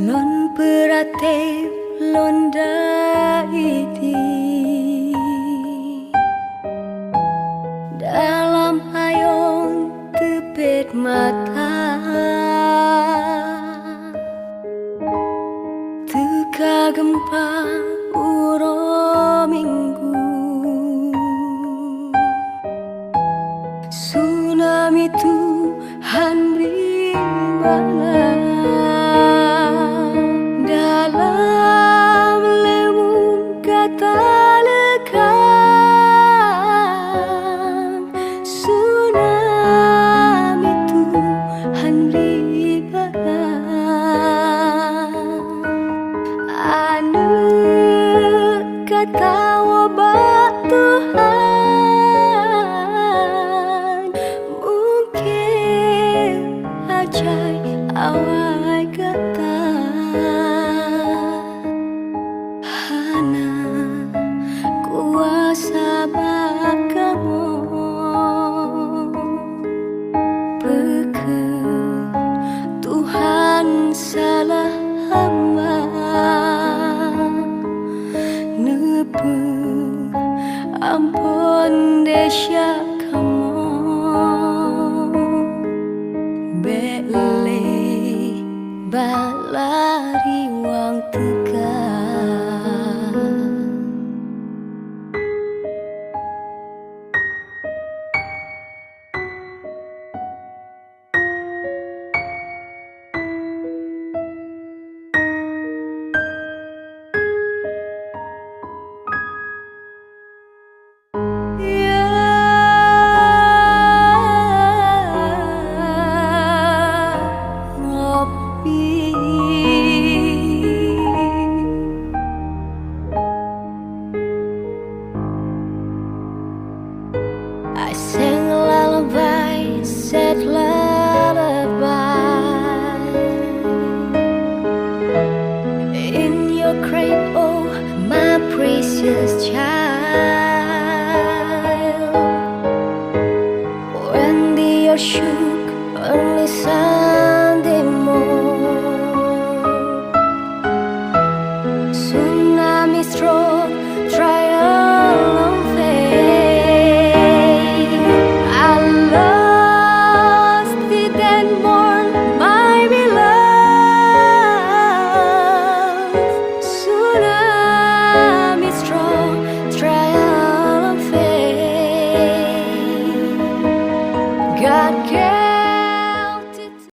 Lon perate londa iti dalam hayong tepet mata teka gempa uro minggu tsunami Tuhan beri mana dalam lembung kata lekan tsunami Tuhan beri mana anu kata wabak Tuhan mungkin ajai awai kata hana kuasa bakamu peke Tuhan salah hamba nepe ampun desya kamu bele balari wang tegar I sang a lullaby, sad lullaby in your cradle, my precious child. When the earth shook, only sound